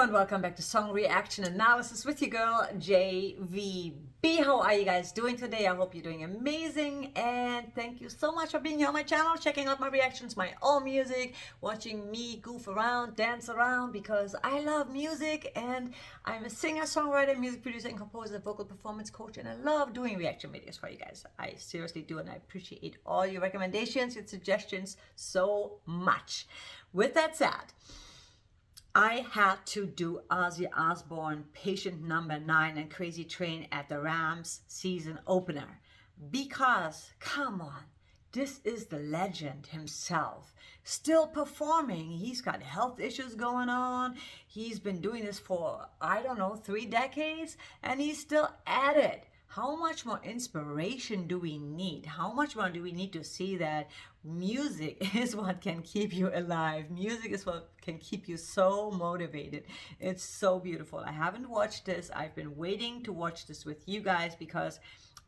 everyone, welcome back to Song Reaction Analysis with your girl JVB. How are you guys doing today? I hope you're doing amazing, and thank you so much for being here on my channel, checking out my reactions, my own music, watching me goof around, dance around, because I love music and I'm a singer, songwriter, music producer, and composer, vocal performance coach, and I love doing reaction videos for you guys. I seriously do, and I appreciate all your recommendations and suggestions so much. With that said, I had to do Ozzy Osbourne, Patient Number 9 and Crazy Train at the Rams season opener. Because, come on, this is the legend himself. Still performing. He's got health issues going on. He's been doing this for, I don't know, 3 decades, and he's still at it. How much more inspiration do we need? How much more do we need to see that music is what can keep you alive? Music is what can keep you so motivated. It's so beautiful. I haven't watched this. I've been waiting to watch this with you guys because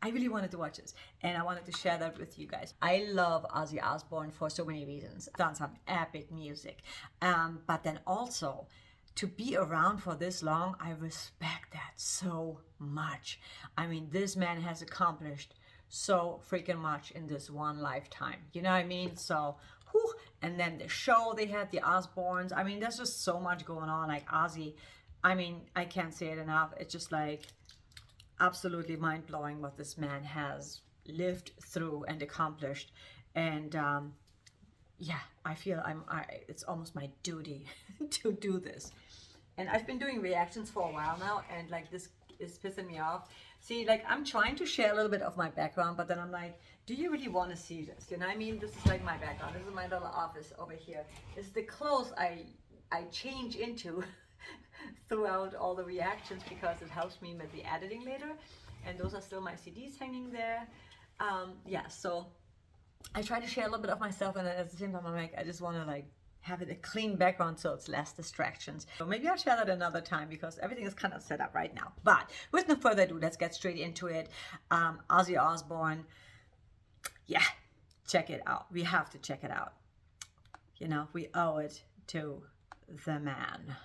I really wanted to watch this and I wanted to share that with you guys. I love Ozzy Osbourne for so many reasons. I've done some epic music, but then also to be around for this long, I respect that so much. I mean, this man has accomplished so freaking much in this one lifetime. You know what I mean? So, whew. And then the show they had, the Osbournes. I mean, there's just so much going on. Like Ozzy, I mean, I can't say it enough. It's just like absolutely mind-blowing what this man has lived through and accomplished. And yeah, I feel it's almost my duty to do this. And I've been doing reactions for a while now, and like this is pissing me off. See, like I'm trying to share a little bit of my background, but then I'm like, do you really want to see this? You know what I mean? This is like my background. This is my little office over here. It's the clothes I change into throughout all the reactions because it helps me with the editing later. And those are still my CDs hanging there. Yeah, so I try to share a little bit of myself, and at the same time I'm like, I just want to like have it a clean background so it's less distractions. So maybe I'll share that another time because everything is kind of set up right now. But with no further ado, let's get straight into it. Ozzy Osbourne, yeah, check it out. We have to check it out. You know, we owe it to the man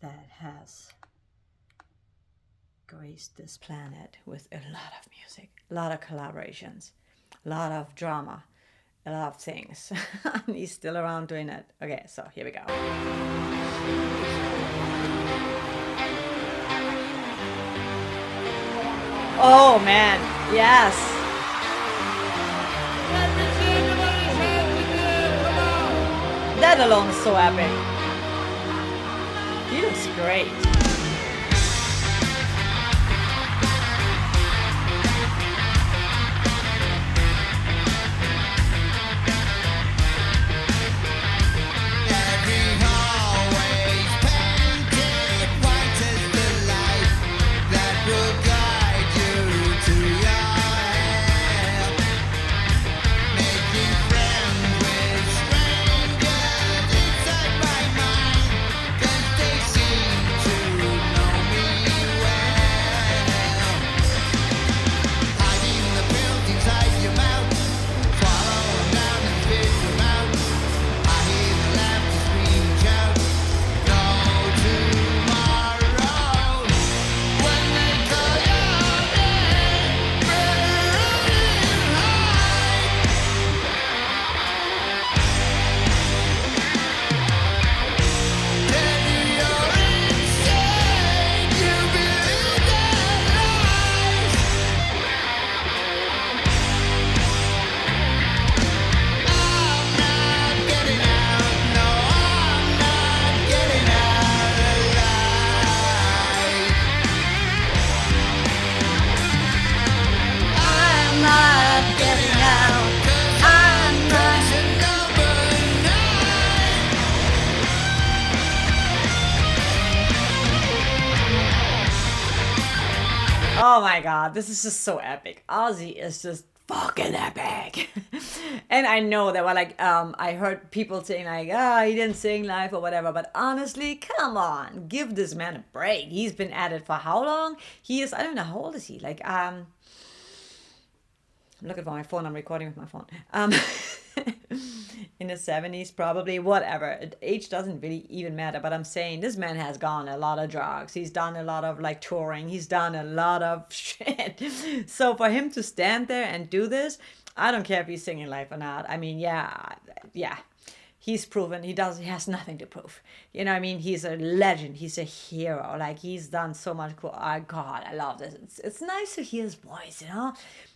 that has graced this planet with a lot of music, a lot of collaborations, a lot of drama, a lot of things. And he's still around doing it. Okay, so here we go. Oh man, yes. That alone is so epic. He looks great. Oh my god, this is just so epic. Ozzy is just fucking epic. And I know that, well, like, I heard people saying like, he didn't sing live or whatever, but honestly, come on, give this man a break. He's been at it for how long? He is, I don't know, how old is he? Like, I'm looking for my phone, I'm recording with my phone. in the 70s, probably, whatever. Age doesn't really even matter, but I'm saying this man has gone a lot of drugs. He's done a lot of like touring. He's done a lot of shit. So for him to stand there and do this, I don't care if he's singing live or not. I mean, yeah. He's proven he has nothing to prove. You know what I mean? He's a legend. He's a hero. Like, he's done so much cool. Oh, God, I love this. It's nice to hear his voice, you know?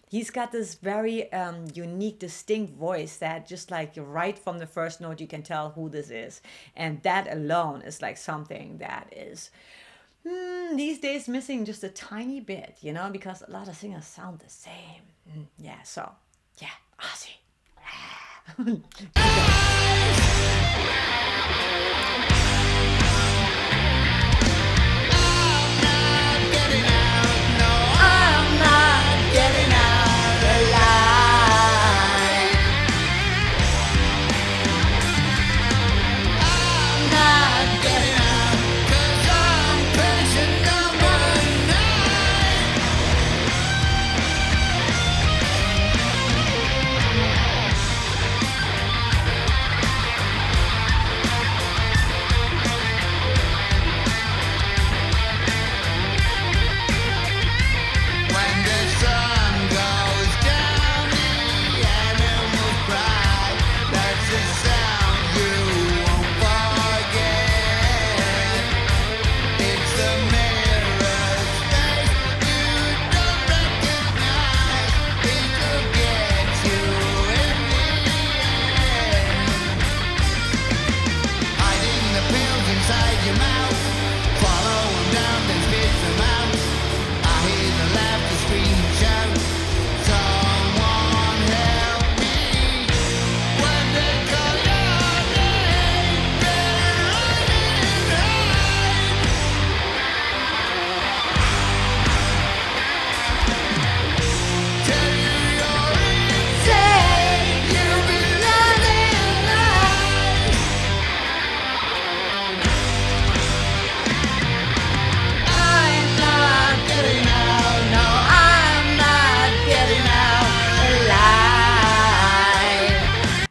He's got this very unique, distinct voice that just like right from the first note, you can tell who this is. And that alone is like something that is these days missing just a tiny bit, you know, because a lot of singers sound the same. Yeah, so, yeah, Ozzy.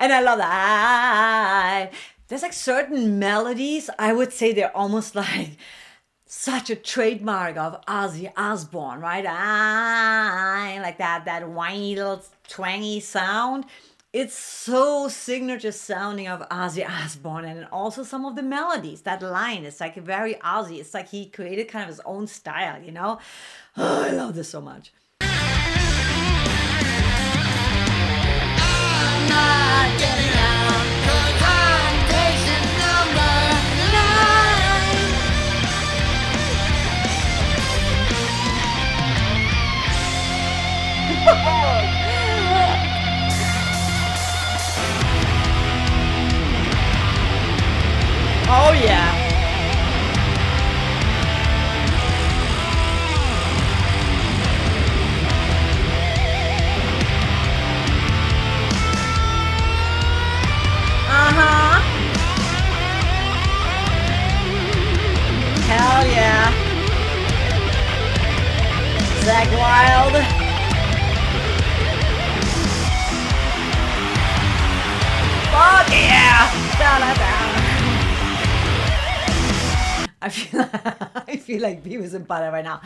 And I love that. There's like certain melodies, I would say they're almost like such a trademark of Ozzy Osbourne, right? Like that whiny little twangy sound. It's so signature sounding of Ozzy Osbourne, and also some of the melodies. That line is like very Ozzy. It's like he created kind of his own style, you know? Oh, I love this so much. I'm not getting out, 'cause I'm patient number 9. Oh yeah. Hell yeah. Zach Wild. Fuck yeah. I feel like Beavis and Butter right now.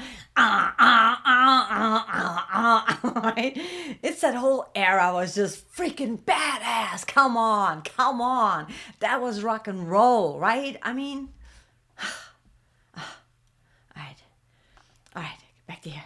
Right? It's that whole era was just freaking badass. Come on. That was rock and roll, right? I mean, all right, back to here.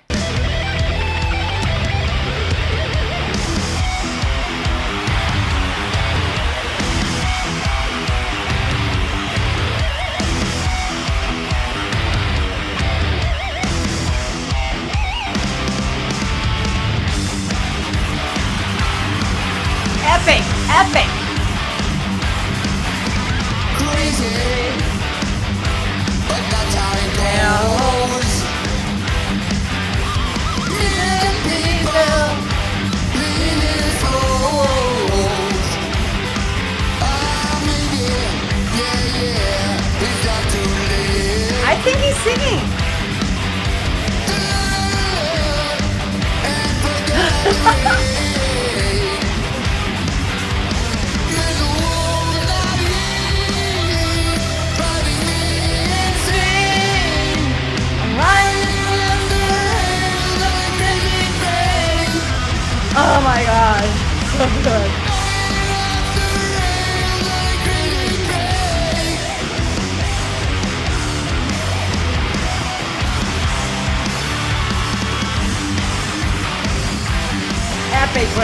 Epic. Crazy, but that's how it goes. Little people, little fools. Yeah, it's got to live. I think he's singing. And forget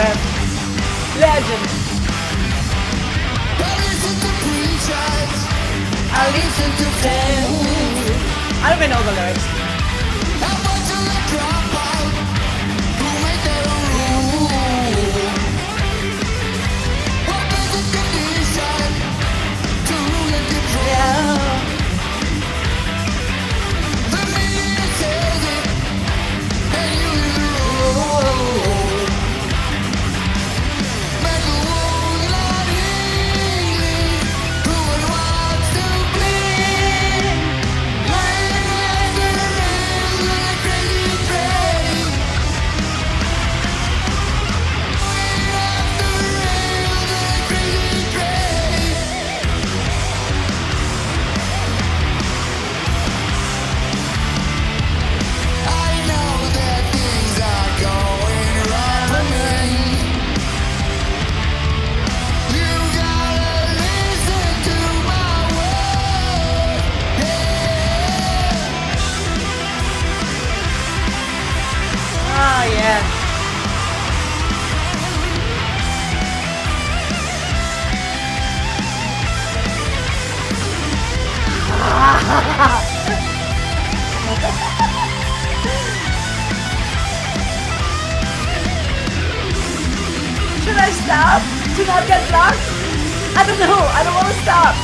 man. Legend. I listen to friends. I don't even know the lyrics. Should I stop to not get blocked? I don't know. I don't want to stop.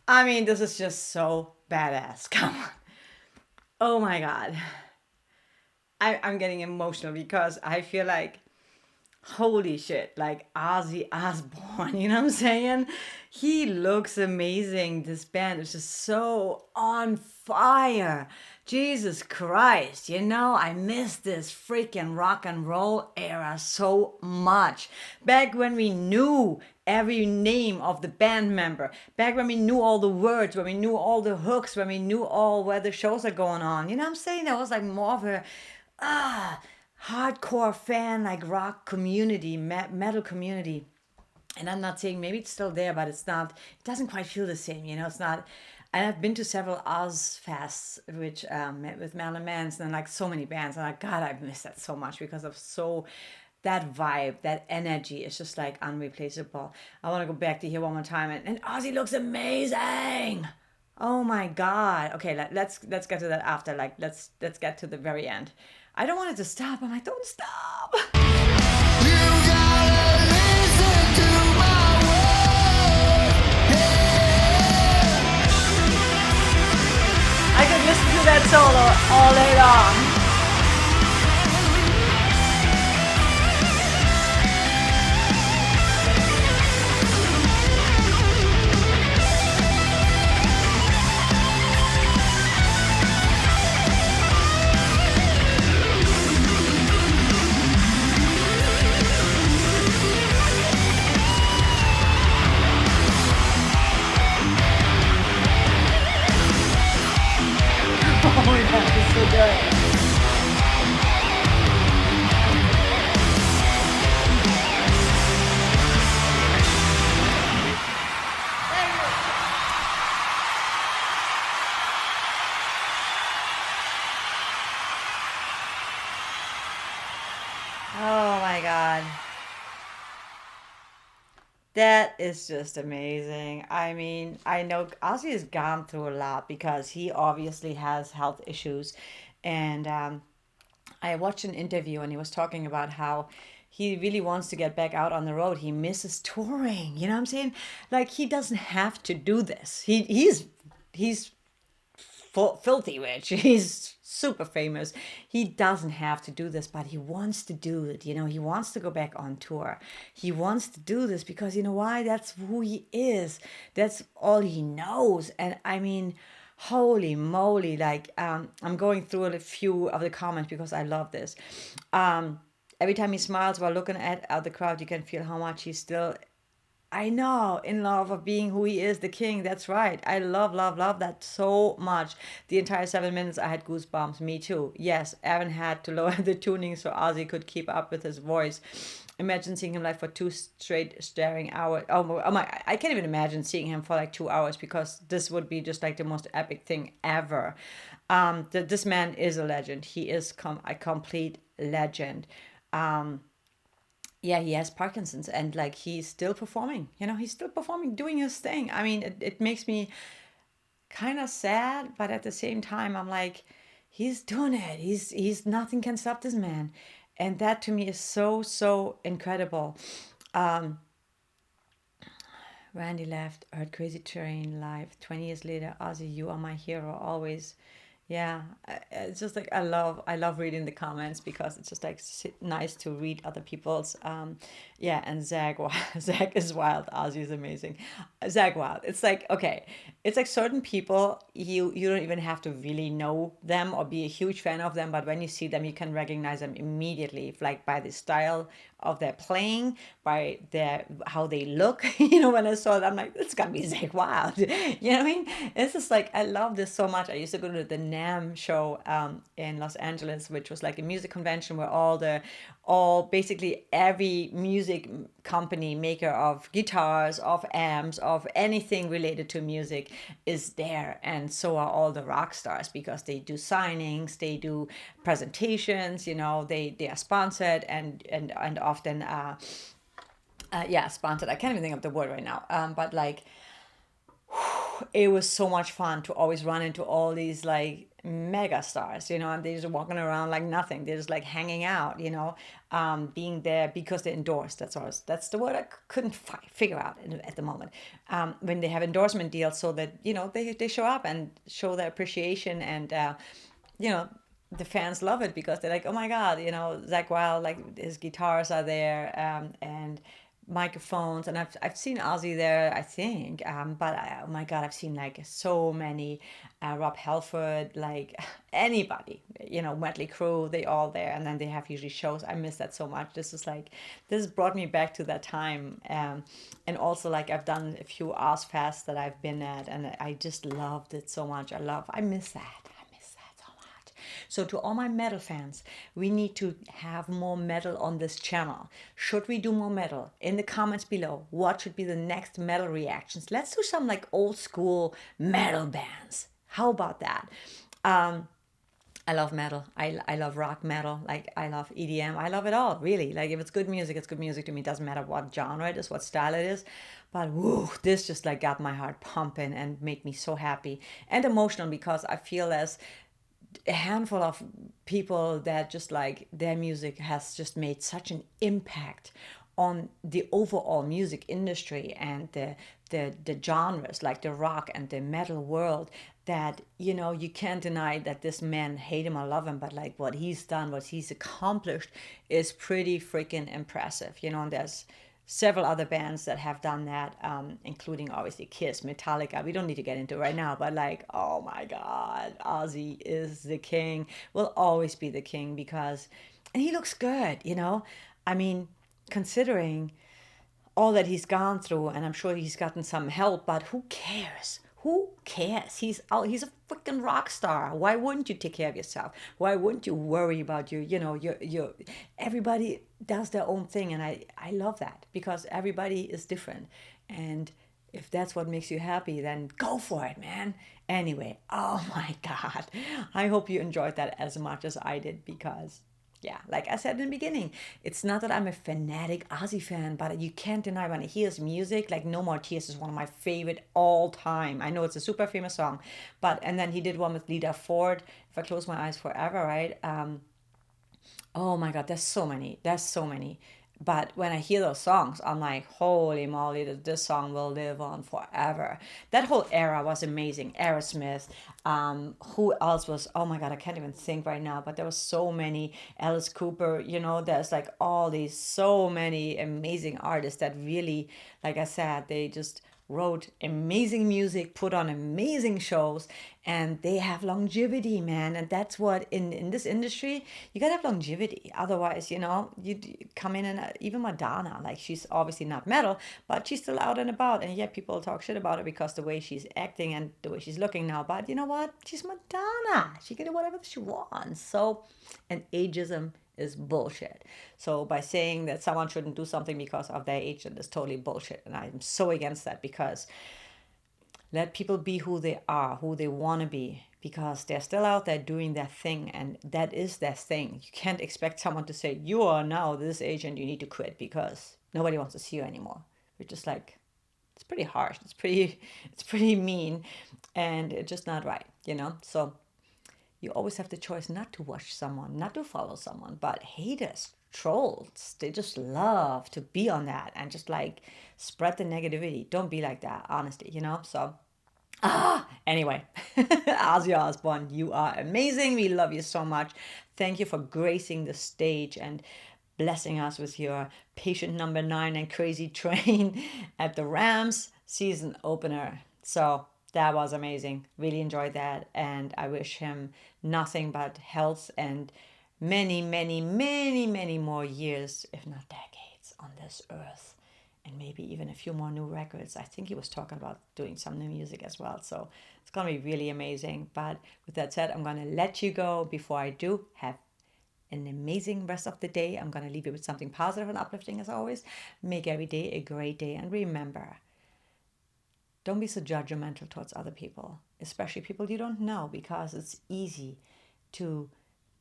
I mean, this is just so badass. Come on. Oh my God. I'm getting emotional because I feel like, holy shit, like Ozzy Osbourne, you know what I'm saying? He looks amazing. This band is just so on fire. Jesus Christ, you know, I miss this freaking rock and roll era so much. Back when we knew every name of the band member, back when we knew all the words, when we knew all the hooks, when we knew all where the shows are going on. You know what I'm saying? That was like more of a hardcore fan, like rock community, metal community. And I'm not saying maybe it's still there, but it's not, it doesn't quite feel the same, you know, it's not. And I've been to several Oz fests, which with Marilyn Manson and like so many bands. And like, God, I miss that so much because of that vibe, that energy is just like unreplaceable. I want to go back to here one more time. And Ozzy looks amazing. Oh my God. Okay, let's get to that after. Like, let's get to the very end. I don't want it to stop. I'm like, don't stop. You gotta listen to my words. I could listen to that solo all day long. Oh my God, it's so good. Oh my God. That is just amazing. I mean, I know Ozzy has gone through a lot because he obviously has health issues. And I watched an interview and he was talking about how he really wants to get back out on the road. He misses touring. You know what I'm saying? Like, he doesn't have to do this. He's filthy rich. He's super famous. He doesn't have to do this, but he wants to do it. You know, he wants to go back on tour. He wants to do this because, you know why? That's who he is. That's all he knows. And I mean, holy moly, like, I'm going through a few of the comments because I love this. Every time he smiles while looking at the crowd, you can feel how much he's still I know, in love of being who he is, the king. That's right. I love, love, love that so much. The entire 7 minutes, I had goosebumps. Me too. Yes, Evan had to lower the tuning so Ozzy could keep up with his voice. Imagine seeing him like for two straight staring hours. Oh my! I can't even imagine seeing him for like 2 hours, because this would be just like the most epic thing ever. This man is a legend. He is a complete legend. Yeah, he has Parkinson's, and like he's still performing. He's still performing, doing his thing. I mean, it makes me kind of sad, but at the same time, I'm like, he's doing it. He's nothing can stop this man, and that to me is so so incredible. Um, Randy left, heard Crazy Train live 20 years later. Ozzy, you are my hero always. Yeah, it's just like I love reading the comments, because it's just like nice to read other people's. Yeah, and Zach, Zach is wild. Ozzy is amazing. Zach wild. It's like, okay, it's like certain people, you don't even have to really know them or be a huge fan of them, but when you see them, you can recognize them immediately, like by the style of their playing, by their how they look. When I saw it, I'm like, it's gotta be Zach Wild. You know what I mean? It's just like, I love this so much. I used to go to the NAMM show in Los Angeles, which was like a music convention where all basically every music company maker of guitars, of amps, of anything related to music is there, and so are all the rock stars, because they do signings, they do presentations. They are sponsored, and often yeah, sponsored. I can't even think of the word right now. But like, it was so much fun to always run into all these like mega stars, and they're just walking around like nothing. They're just like hanging out, being there because they're endorsed. That's the word I couldn't figure out at the moment. When they have endorsement deals, so that they show up and show their appreciation, and the fans love it, because they're like, oh my god, Zach Wild, like his guitars are there, and microphones, and I've seen Ozzy there, I think, but oh my god, I've seen like so many, Rob Halford, like anybody, Mötley Crüe, they all there, and then they have usually shows. I miss that so much. This brought me back to that time, and also like I've done a few Ozfests that I've been at, and I just loved it so much. I miss that. So to all my metal fans, we need to have more metal on this channel. Should we do more metal? In the comments below, what should be the next metal reactions? Let's do some like old school metal bands. How about that? I love metal. I love rock metal. Like, I love EDM. I love it all, really. Like, if it's good music, it's good music to me. It doesn't matter what genre it is, what style it is. But woo, this just like got my heart pumping and made me so happy and emotional, because I feel as a handful of people that just like their music has just made such an impact on the overall music industry and the genres, like the rock and the metal world, that you can't deny that this man, hate him or love him, but like what he's done, what he's accomplished is pretty freaking impressive. And there's several other bands that have done that, including obviously Kiss, Metallica. We don't need to get into it right now, but like, oh my God, Ozzy is the king, will always be the king, and he looks good, I mean, considering all that he's gone through, and I'm sure he's gotten some help, but who cares? Who cares? He's a freaking rock star. Why wouldn't you take care of yourself? Why wouldn't you worry about your everybody does their own thing, and I love that, because everybody is different, and if that's what makes you happy, then go for it, man. Anyway, oh my God, I hope you enjoyed that as much as I did, because yeah, like I said in the beginning, it's not that I'm a fanatic Ozzy fan, but you can't deny when I hear his music, like No More Tears is one of my favorite all time. I know it's a super famous song, and then he did one with Lita Ford, If I Close My Eyes Forever, right? Oh my God, there's so many. But when I hear those songs, I'm like, holy moly, this song will live on forever. That whole era was amazing. Aerosmith, Who else was, oh my God, I can't even think right now, but there was so many. Alice Cooper, you know, there's like all these, so many amazing artists that really, like I said, they just wrote amazing music, put on amazing shows, and they have longevity, man. And that's what in this industry, you gotta have longevity. Otherwise, you know, you come in and even Madonna, like she's obviously not metal, but she's still out and about. And yeah, people talk shit about her because the way she's acting and the way she's looking now. But you know what? She's Madonna. She can do whatever she wants. So, and ageism is bullshit. So by saying that someone shouldn't do something because of their age, that is totally bullshit. And I'm so against that, because let people be who they are, who they want to be, because they're still out there doing their thing, and that is their thing. You can't expect someone to say, you are now this age and you need to quit because nobody wants to see you anymore. We're just like, it's pretty harsh. It's pretty mean, and it's just not right, you know? So you always have the choice not to watch someone, not to follow someone, but haters, trolls, they just love to be on that and just like spread the negativity. Don't be like that, honestly, you know? So, anyway, Ozzy Osbourne, you are amazing. We love you so much. Thank you for gracing the stage and blessing us with your Patient Number 9 and Crazy Train at the Rams season opener. So, that was amazing. Really enjoyed that. And I wish him nothing but health and many, many, many, many more years, if not decades, on this earth. And maybe even a few more new records. I think he was talking about doing some new music as well. So it's going to be really amazing. But with that said, I'm going to let you go. Before I do, have an amazing rest of the day. I'm going to leave you with something positive and uplifting as always. Make every day a great day. And remember, don't be so judgmental towards other people, especially people you don't know, because it's easy to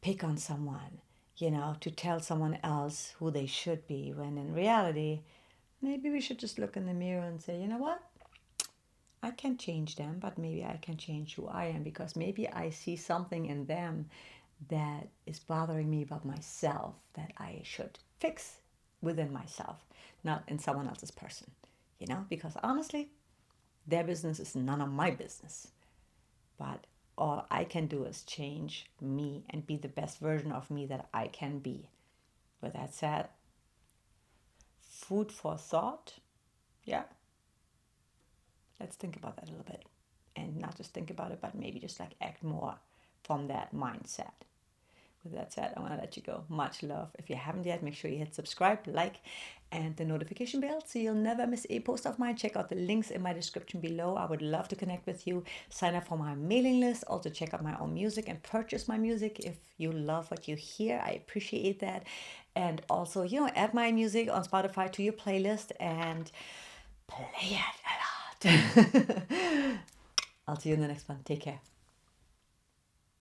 pick on someone, you know, to tell someone else who they should be, when in reality, maybe we should just look in the mirror and say, you know what? I can't change them, but maybe I can change who I am, because maybe I see something in them that is bothering me about myself that I should fix within myself, not in someone else's person, you know, because honestly, their business is none of my business. But all I can do is change me and be the best version of me that I can be. With that said, food for thought. Yeah. Let's think about that a little bit. And not just think about it, but maybe just like act more from that mindset. With that said, I want to let you go. Much love. If you haven't yet, make sure you hit subscribe, like, and the notification bell so you'll never miss a post of mine. Check out the links in my description below. I would love to connect with you. Sign up for my mailing list. Also check out my own music and purchase my music if you love what you hear. I appreciate that. And also, you know, add my music on Spotify to your playlist and play it a lot. I'll see you in the next one. Take care.